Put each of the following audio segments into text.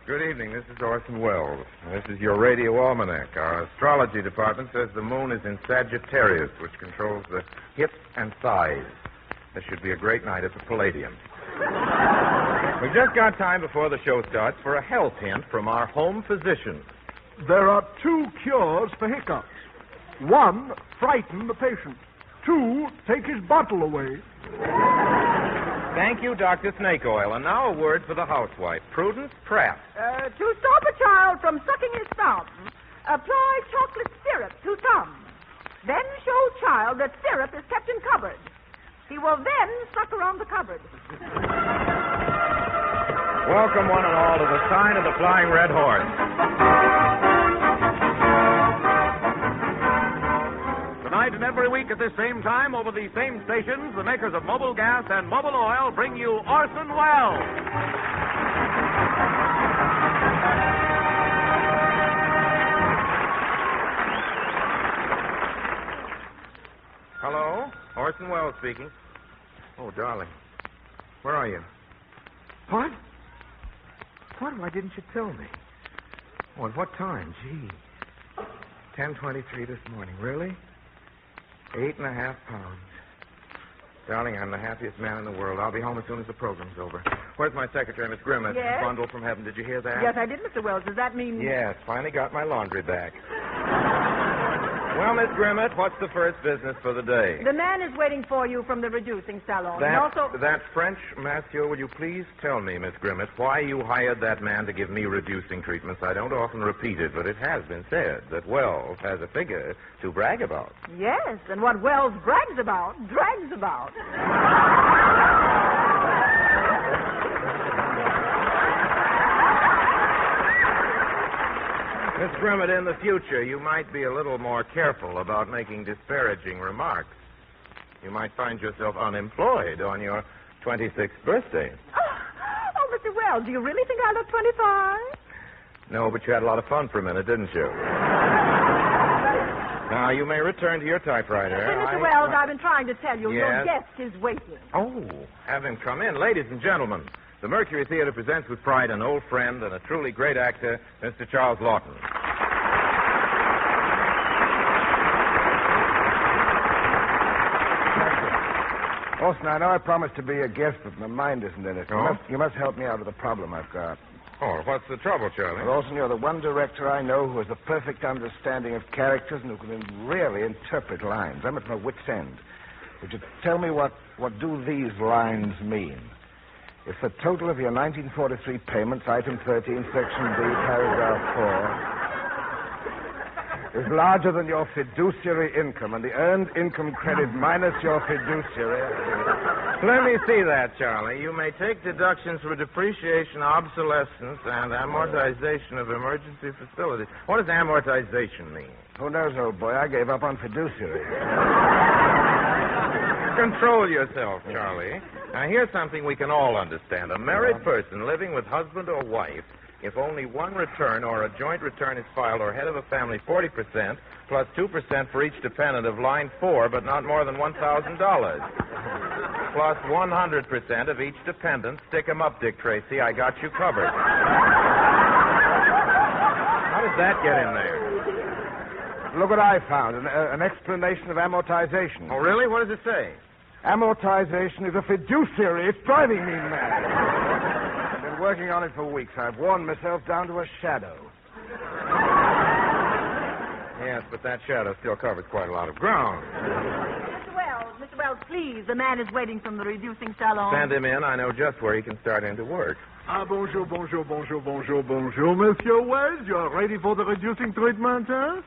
Good evening. This is Orson Welles. This is your radio almanac. Our astrology department says the moon is in Sagittarius, which controls the hips and thighs. This should be a great night at the Palladium. We've just got time before the show starts for a health hint from our home physician. There are 2 cures for hiccups. 1, frighten the patient. 2, take his bottle away. Thank you, Dr. Snake Oil. And now a word for the housewife, Prudence Pratt. To stop a child from sucking his thumb, apply chocolate syrup to thumb. Then show child that syrup is kept in cupboard. He will then suck around the cupboard. Welcome, one and all, to the sign of the Flying Red Horse. Tonight and every week at this same time, over these same stations, the makers of Mobil Gas and Mobil Oil bring you Orson Welles. Hello? Orson Welles speaking. Oh, darling. Where are you? What? What? Why didn't you tell me? Oh, at what time? Gee. 10:23 this morning. Really? 8.5 pounds. Darling, I'm the happiest man in the world. I'll be home as soon as the program's over. Where's my secretary, Miss Grimmett? Yes? Bundle from heaven. Did you hear that? Yes, I did, Mr. Wells. Does that mean... Yes, finally got my laundry back. Well, Miss Grimmett, what's the first business for the day? The man is waiting for you from the reducing salon. And also... That French, Mathieu, will you please tell me, Miss Grimmett, why you hired that man to give me reducing treatments? I don't often repeat it, but it has been said that Wells has a figure to brag about. Yes, and what Wells brags about, drags about. Miss Grimmett, in the future, you might be a little more careful about making disparaging remarks. You might find yourself unemployed on your 26th birthday. Oh, Mr. Wells, do you really think I look 25? No, but you had a lot of fun for a minute, didn't you? Now, you may return to your typewriter. Mr. Wells, I've been trying to tell you, Yes? your guest is waiting. Oh, have him come in. Ladies and gentlemen, the Mercury Theater presents with pride an old friend and a truly great actor, Mr. Charles Laughton. Orson, I know I promised to be a guest, but my mind isn't in it. Oh? You must help me out with the problem I've got. Oh, what's the trouble, Charlie? Well, Orson, you're the one director I know who has the perfect understanding of characters and who can really interpret lines. I'm at my wit's end. Would you tell me what do these lines mean? If the total of your 1943 payments, item 13, section B, paragraph 4, is larger than your fiduciary income, and the earned income credit minus your fiduciary... Let me see that, Charlie. You may take deductions for depreciation, obsolescence, and amortization of emergency facilities. What does amortization mean? Who knows, old boy? I gave up on fiduciary. Control yourself, Charlie. Now, here's something we can all understand. A married person living with husband or wife, if only one return or a joint return is filed, or head of a family, 40% plus 2% for each dependent of line 4, but not more than $1,000. Plus 100% of each dependent. Stick 'em up, Dick Tracy. I got you covered. How does that get in there? Look what I found, an explanation of amortization. Oh, really? What does it say? Amortization is a fiduciary. It's driving me mad. I've been working on it for weeks. I've worn myself down to a shadow. Yes, but that shadow still covers quite a lot of ground. Mr. Wells, please. The man is waiting from the reducing salon. Send him in. I know just where he can start into work. Bonjour, bonjour, bonjour, bonjour, bonjour, Monsieur Wells. You're ready for the reducing treatment, huh?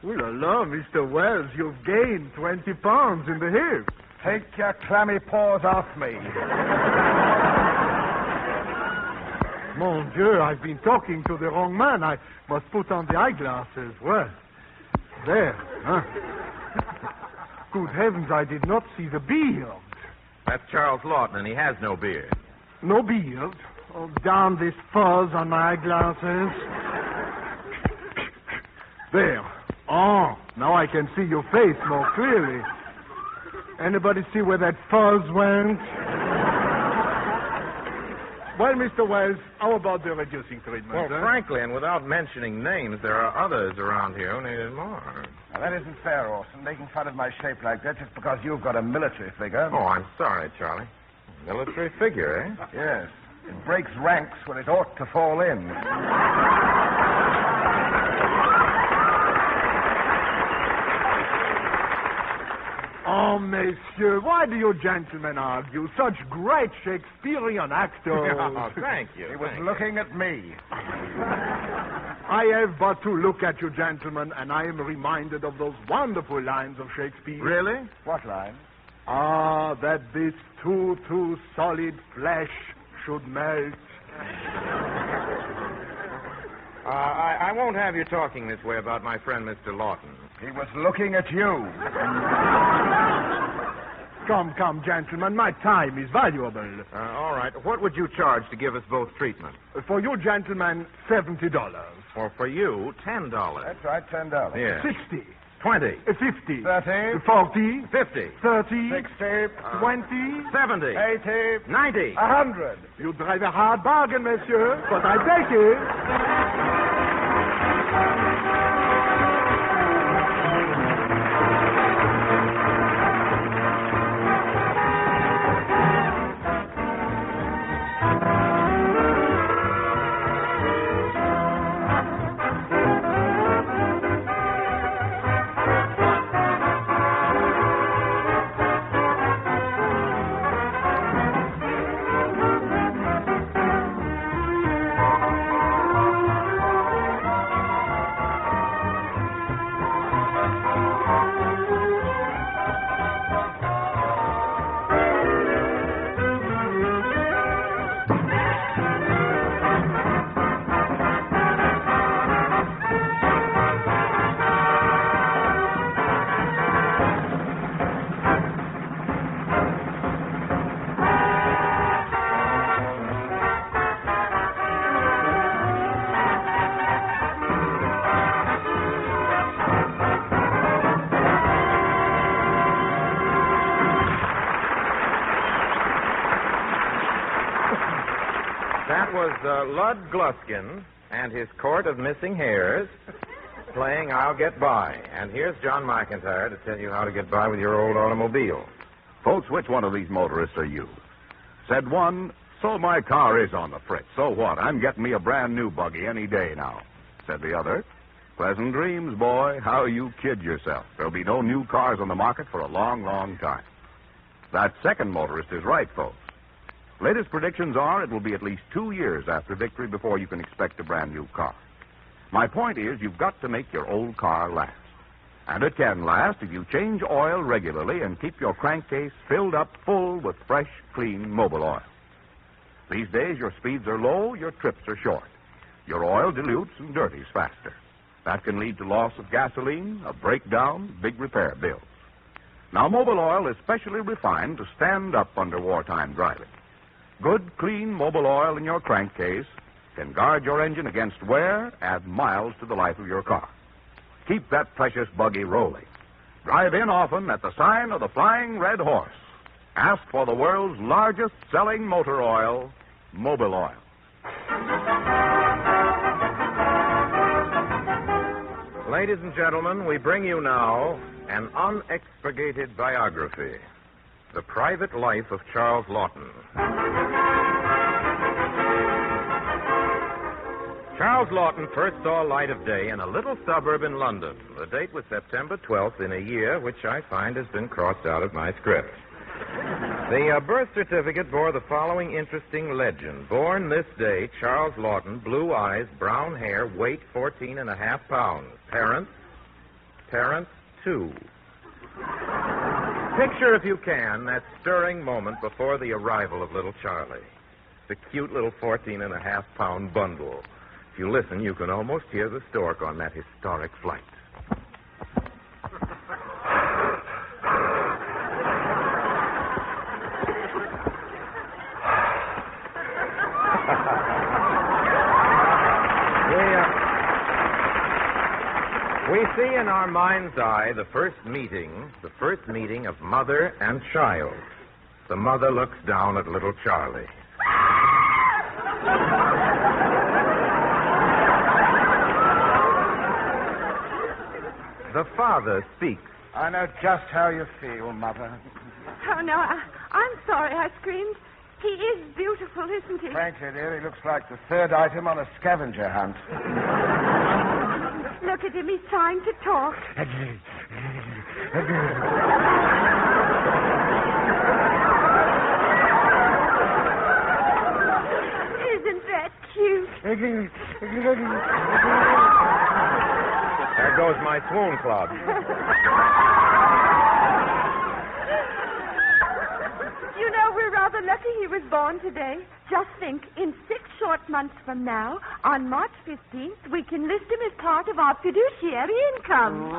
Ooh la la, Mr. Wells, you've gained 20 pounds in the hip. Take your clammy paws off me. Mon Dieu, I've been talking to the wrong man. I must put on the eyeglasses. Well, there, huh? Good heavens, I did not see the beard. That's Charles Laughton, and he has no beard. No beard? Oh, damn this fuzz on my eyeglasses. There. Oh, now I can see your face more clearly. Anybody see where that fuzz went? Well, Mr. Wells, how about the reducing treatment? Well, frankly, and without mentioning names, there are others around here who need it more. Now, that isn't fair, Orson, making fun of my shape like that just because you've got a military figure. Oh, I'm sorry, Charlie. Military figure, eh? Yes. It breaks ranks when it ought to fall in. Oh, monsieur, why do you gentlemen argue? Such great Shakespearean actors. Oh, thank you. He was thank looking at me. I have but to look at you, gentlemen, and I am reminded of those wonderful lines of Shakespeare. you. Really? What line? Ah, that this too solid flesh should melt. I won't have you talking this way about my friend, Mr. Laughton. He was looking at you. Come, gentlemen, my time is valuable. All right. What would you charge to give us both treatment? For you, gentlemen, $70. Or for you, $10. That's right, $10. Yeah. 60. 20. 50. 30. 40. 50. 30. 60. 20. 70. 80. 90. 100. You drive a hard bargain, monsieur, but I take it. That was Lud Gluskin and his court of missing hairs playing I'll Get By. And here's John McIntyre to tell you how to get by with your old automobile. Folks, which one of these motorists are you? Said one, so my car is on the fritz. So what? I'm getting me a brand new buggy any day now. Said the other, pleasant dreams, boy. How you kid yourself. There'll be no new cars on the market for a long, long time. That second motorist is right, folks. Latest predictions are it will be at least 2 years after victory before you can expect a brand new car. My point is you've got to make your old car last. And it can last if you change oil regularly and keep your crankcase filled up full with fresh, clean Mobil oil. These days your speeds are low, your trips are short. Your oil dilutes and dirties faster. That can lead to loss of gasoline, a breakdown, big repair bills. Now, Mobil oil is specially refined to stand up under wartime driving. Good, clean Mobil oil in your crankcase can guard your engine against wear, add miles to the life of your car. Keep that precious buggy rolling. Drive in often at the sign of the Flying Red Horse. Ask for the world's largest selling motor oil, Mobil oil. Ladies and gentlemen, we bring you now an unexpurgated biography, The Private Life of Charles Laughton. Charles Laughton first saw light of day in a little suburb in London. The date was September 12th in a year which I find has been crossed out of my script. The birth certificate bore the following interesting legend. Born this day, Charles Laughton, blue eyes, brown hair, weight 14.5 pounds. Parents, 2. Picture, if you can, that stirring moment before the arrival of little Charlie. The cute little 14.5-pound bundle. If you listen, you can almost hear the stork on that historic flight. We see in our mind's eye the first meeting of mother and child. The mother looks down at little Charlie. The father speaks. I know just how you feel, Mother. Oh, no, I'm sorry I screamed. He is beautiful, isn't he? Frankly, dear, he looks like the third item on a scavenger hunt. Look at him. He's trying to talk. Isn't that cute? There goes my swoon club. You know, we're rather lucky he was born today. Just think, in 6 short months from now, on March 15th, we can list him as part of our fiduciary income.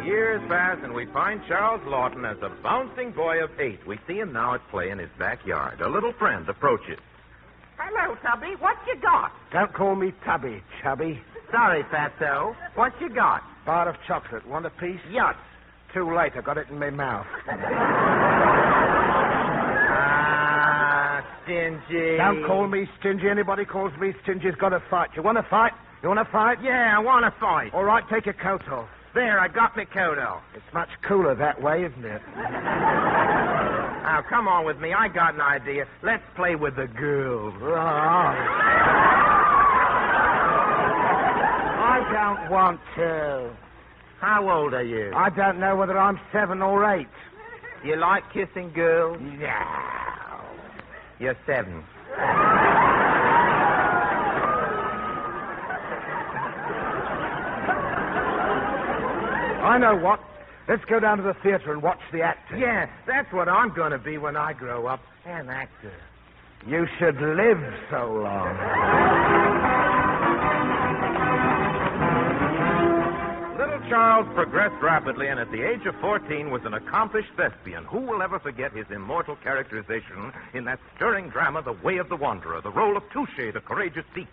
Years pass, and we find Charles Laughton as a bouncing boy of 8. We see him now at play in his backyard. A little friend approaches. Hello, Tubby. What you got? Don't call me Tubby, Chubby. Sorry, Fatso. What you got? Bar of chocolate. Want a piece? Yuck. Too late. I got it in my mouth. Stingy. Don't call me stingy. Anybody calls me stingy's got to fight. You want to fight? You want to fight? Yeah, I want to fight. All right, take your coat off. There, I got my coat off. It's much cooler that way, isn't it? Now, come on with me. I got an idea. Let's play with the girls. I don't want to. How old are you? I don't know whether I'm 7 or 8. You like kissing girls? No. You're 7. I know what. Let's go down to the theater and watch the actor. Yeah, that's what I'm going to be when I grow up. An actor. You should live so long. Little Charles progressed rapidly, and at the age of 14 was an accomplished thespian. Who will ever forget his immortal characterization in that stirring drama, The Way of the Wanderer, the role of Touché, the courageous Sikh?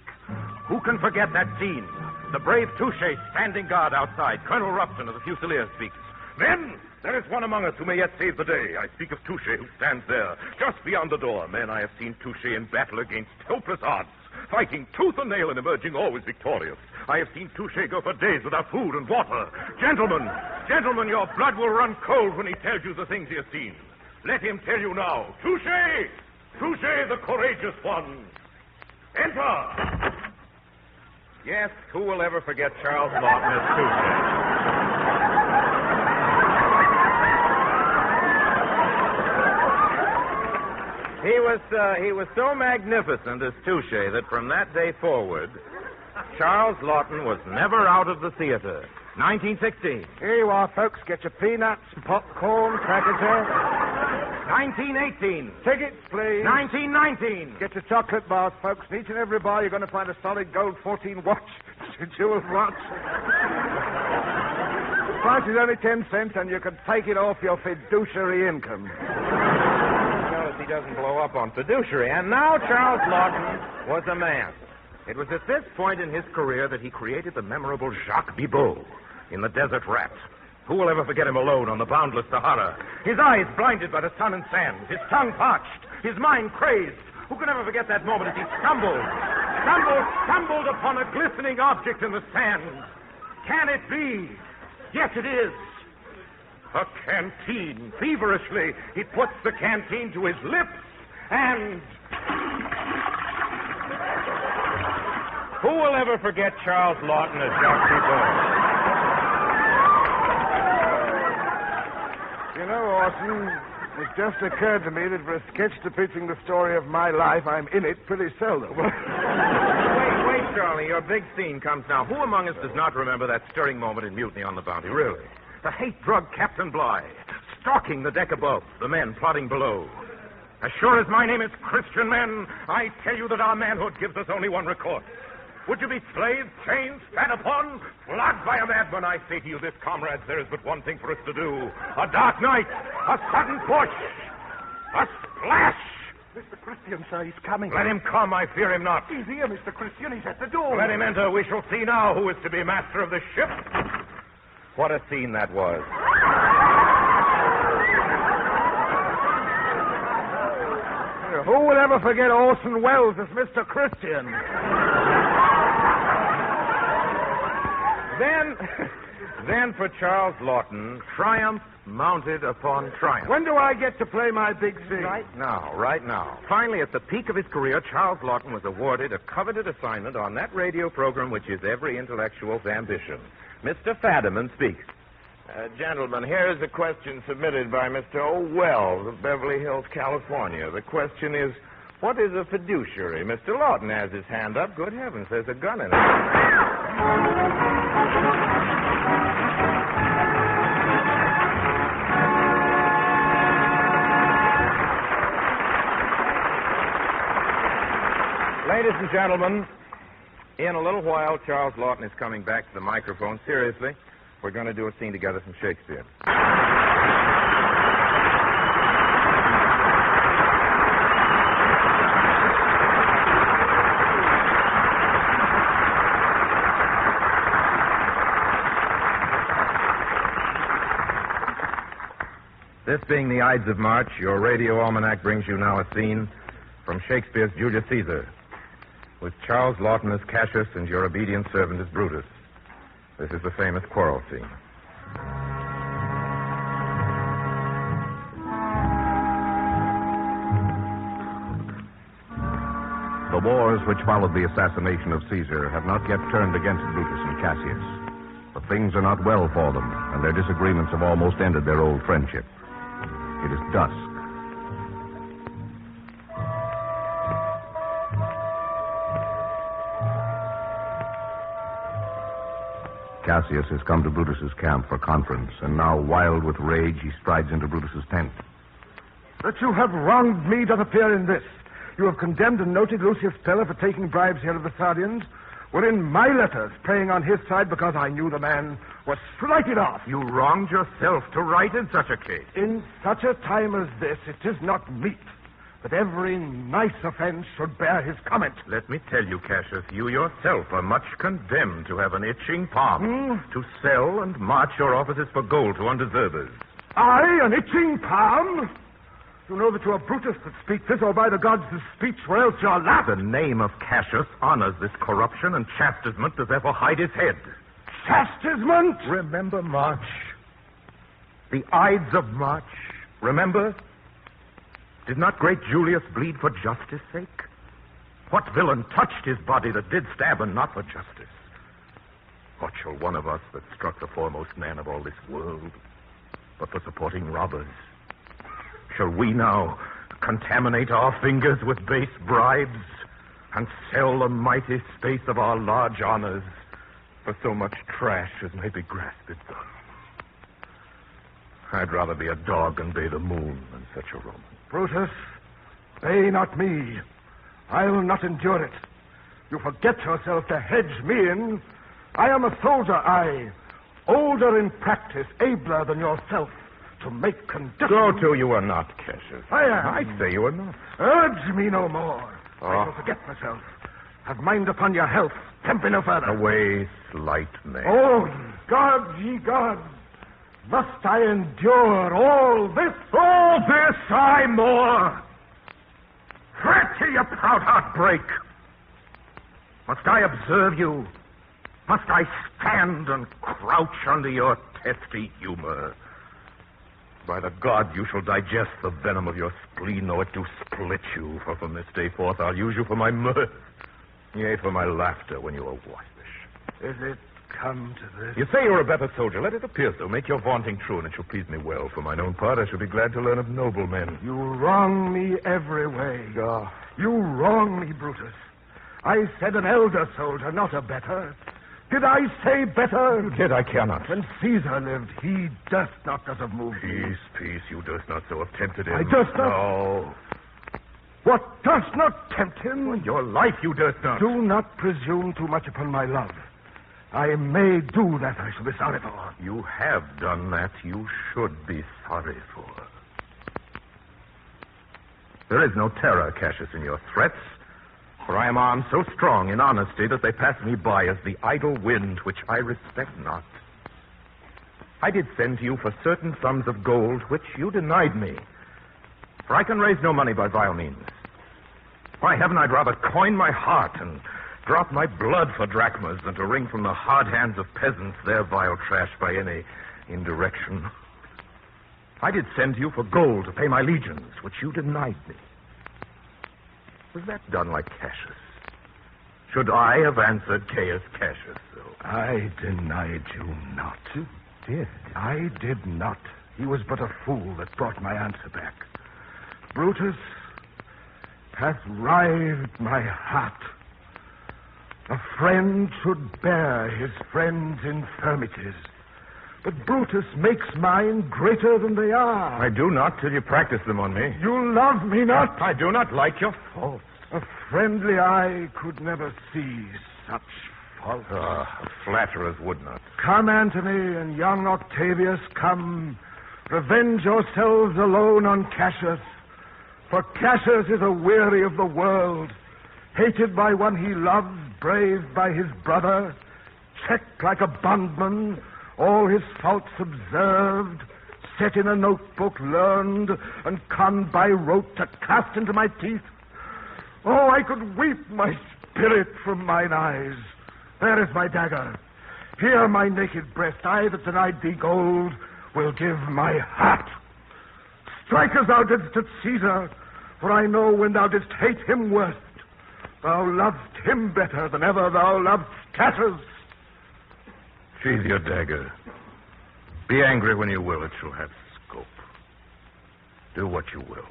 Who can forget that scene? The brave Touché standing guard outside. Colonel Ruffton of the Fusiliers speaks. Men, there is one among us who may yet save the day. I speak of Touché, who stands there, just beyond the door. Men, I have seen Touché in battle against hopeless odds, fighting tooth and nail and emerging always victorious. I have seen Touché go for days without food and water. Gentlemen, your blood will run cold when he tells you the things he has seen. Let him tell you now. Touché! Touché, the courageous one. Enter! Yes, who will ever forget Charles Laughton as Touché? He was so magnificent as Touché that from that day forward, Charles Laughton was never out of the theater. 1916. Here you are, folks. Get your peanuts, popcorn, crackers there. 1918. Tickets, please. 1919. Get your chocolate bars, folks. In each and every bar, you're going to find a solid gold 14 watch. Jeweled watch. The price is only 10 cents, and you can take it off your fiduciary income. Notice he doesn't blow up on fiduciary. And now Charles Laughton was a man. It was at this point in his career that he created the memorable Jacques Bibot in The Desert Rat. Who will ever forget him alone on the boundless Sahara? His eyes blinded by the sun and sand, his tongue parched, his mind crazed. Who can ever forget that moment as he stumbled upon a glistening object in the sand? Can it be? Yes, it is. A canteen. Feverishly, he puts the canteen to his lips and... Who will ever forget Charles Laughton as Jacques Bibot? You know, Orson, it just occurred to me that for a sketch depicting the story of my life, I'm in it pretty seldom. Wait, Charlie. Your big scene comes now. Who among us does not remember that stirring moment in Mutiny on the Bounty? Really? The hate-drugged Captain Bligh, stalking the deck above, the men plotting below. As sure as my name is Christian men, I tell you that our manhood gives us only one recourse. Would you be slaves, chained, spat upon, flogged by a madman? I say to you this, comrades, there is but one thing for us to do. A dark night, a sudden push, a splash. Mr. Christian, sir, he's coming. Let him come, I fear him not. He's here, Mr. Christian. He's at the door. Let him enter. We shall see now who is to be master of the ship. What a scene that was. Who Who will ever forget Orson Welles as Mr. Christian? Then for Charles Laughton, triumph mounted upon triumph. When do I get to play my big scene? Right now. Finally, at the peak of his career, Charles Laughton was awarded a coveted assignment on that radio program which is every intellectual's ambition. Mr. Fadiman speaks. Gentlemen, here is a question submitted by Mr. O. Wells of Beverly Hills, California. The question is, what is a fiduciary? Mr. Laughton has his hand up. Good heavens, there's a gun in it. Ladies and gentlemen, in a little while, Charles Laughton is coming back to the microphone. Seriously, we're going to do a scene together from Shakespeare. This being the Ides of March, your radio almanac brings you now a scene from Shakespeare's Julius Caesar, with Charles Laughton as Cassius and your obedient servant as Brutus. This is the famous quarrel scene. The wars which followed the assassination of Caesar have not yet turned against Brutus and Cassius. But things are not well for them, and their disagreements have almost ended their old friendship. It is dusk. Cassius has come to Brutus's camp for conference, and now, wild with rage, he strides into Brutus's tent. That you have wronged me doth appear in this. You have condemned and noted Lucius Pella for taking bribes here of the Sardians, wherein my letters, praying on his side because I knew the man, was slighted off. You wronged yourself to write in such a case. In such a time as this, it is not meet that every nice offense should bear his comment. Let me tell you, Cassius, you yourself are much condemned to have an itching palm, to sell and march your offices for gold to undeservers. I, an itching palm? You know that you are Brutus that speak this, or by the gods this speech, or else you are laughed. The name of Cassius honors this corruption, and chastisement does ever hide his head. Chastisement? Remember March. The Ides of March. Remember? Did not great Julius bleed for justice' sake? What villain touched his body that did stab, and not for justice? What shall one of us that struck the foremost man of all this world, but for supporting robbers? Shall we now contaminate our fingers with base bribes and sell the mighty space of our large honors for so much trash as may be grasped in them? I'd rather be a dog and bay the moon than such a Roman. Brutus, bay not me. I'll not endure it. You forget yourself to hedge me in. I am a soldier, older in practice, abler than yourself. To make conditions. Go to, you are not, Cassius. I am. I say you are not. Urge me no more. I shall forget myself. Have mind upon your health. Temper no further. Away, slight man. Oh, gods, ye gods. Must I endure all this? All this, I more. Fret till your proud heart break. Must I observe you? Must I stand and crouch under your testy humor? By the gods, you shall digest the venom of your spleen, though it do split you. For from this day forth, I'll use you for my mirth, yea, for my laughter when you are wifeish. Is it come to this? You say you're a better soldier. Let it appear so. Make your vaunting true, and it shall please me well. For mine own part, I shall be glad to learn of noble men. You wrong me every way. You wrong me, Brutus. I said an elder soldier, not a better. Did I say better? You did, I cannot. When Caesar lived, he durst not thus have moved me. Peace, you durst not so have tempted him. I durst not? No. What durst not tempt him? Well, your life you durst not. Do not presume too much upon my love. I may do that I shall be sorry for. You have done that you should be sorry for. There is no terror, Cassius, in your threats. For I am armed so strong in honesty that they pass me by as the idle wind which I respect not. I did send to you for certain sums of gold which you denied me. For I can raise no money by vile means. By heaven, I'd rather coin my heart and drop my blood for drachmas than to wring from the hard hands of peasants their vile trash by any indirection. I did send you for gold to pay my legions, which you denied me. Was that done like Cassius? Should I have answered Caius Cassius? I denied you not. You did? I did not. He was but a fool that brought my answer back. Brutus hath rived my heart. A friend should bear his friend's infirmities. But Brutus makes mine greater than they are. I do not till you practice them on me. You love me not. I do not like your faults. A friendly eye could never see such faults. Flatterers would not. Come, Antony and young Octavius, come. Revenge yourselves alone on Cassius. For Cassius is aweary of the world, hated by one he loves, braved by his brother, checked like a bondman, all his faults observed, set in a notebook, learned, and conned by rote to cast into my teeth. Oh, I could weep my spirit from mine eyes. There is my dagger. Here my naked breast, I that denied thee gold, will give my heart. Strike as thou didst at Caesar, for I know when thou didst hate him worst, thou loved him better than ever thou loved Cassius. Sheathe your dagger. Be angry when you will, it shall have scope. Do what you will.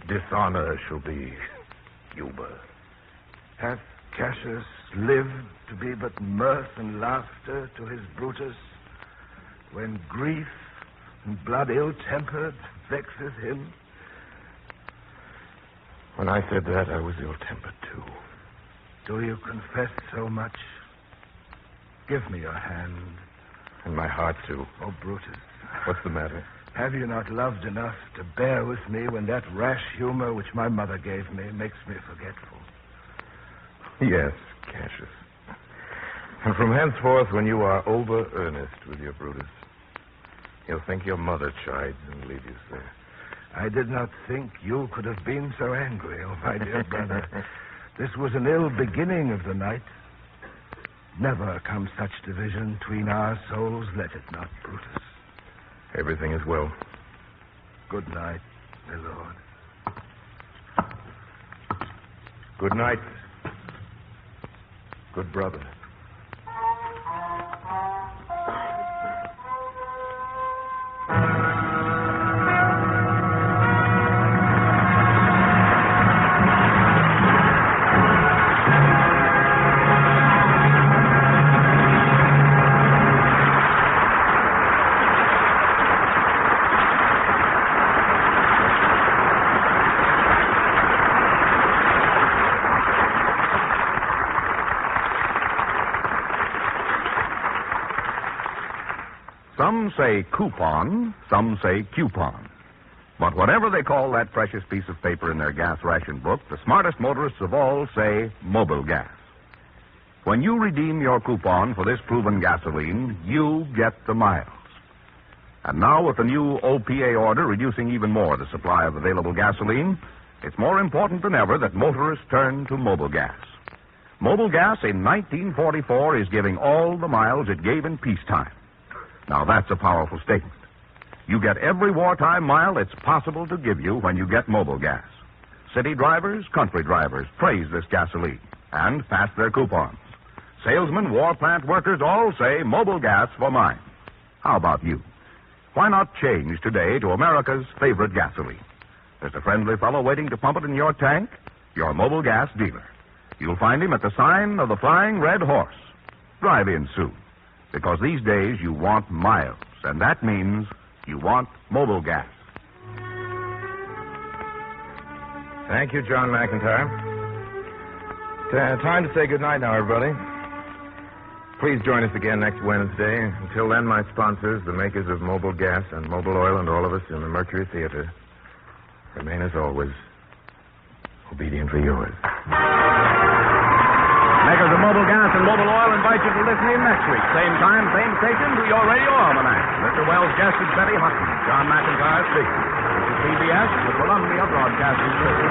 Dishonor shall be Cuba. Hath Cassius lived to be but mirth and laughter to his Brutus, when grief and blood ill-tempered vexes him? When I said that, I was ill-tempered, too. Do you confess so much? Give me your hand. And my heart, too. Oh, Brutus. What's the matter? Have you not loved enough to bear with me when that rash humor which my mother gave me makes me forgetful? Yes, Cassius. And from henceforth, when you are over earnest with your Brutus, you'll think your mother chides and leave you there. I did not think you could have been so angry, oh, my dear brother. This was an ill beginning of the night. Never come such division between our souls, let it not, Brutus. Everything is well. Good night, my lord. Good night, good brother. Some say coupon, some say coupon. But whatever they call that precious piece of paper in their gas ration book, the smartest motorists of all say mobile gas. When you redeem your coupon for this proven gasoline, you get the miles. And now with the new OPA order reducing even more the supply of available gasoline, it's more important than ever that motorists turn to mobile gas. Mobile gas in 1944 is giving all the miles it gave in peacetime. Now, that's a powerful statement. You get every wartime mile it's possible to give you when you get mobile gas. City drivers, country drivers praise this gasoline and pass their coupons. Salesmen, war plant workers all say mobile gas for mine. How about you? Why not change today to America's favorite gasoline? There's a friendly fellow waiting to pump it in your tank, your mobile gas dealer. You'll find him at the sign of the Flying Red Horse. Drive in soon. Because these days you want miles, and that means you want mobile gas. Thank you, John McIntyre. Time to say goodnight now, everybody. Please join us again next Wednesday. Until then, my sponsors, the makers of mobile gas and mobile oil, and all of us in the Mercury Theater, remain as always obediently yours. Makers of mobile gas and mobile oil invite you to listen in next week. Same time, same station, to your radio almanac. Mr. Wells' guest is Betty Hutton. John McIntyre speaking. This is CBS, the Columbia Broadcasting System.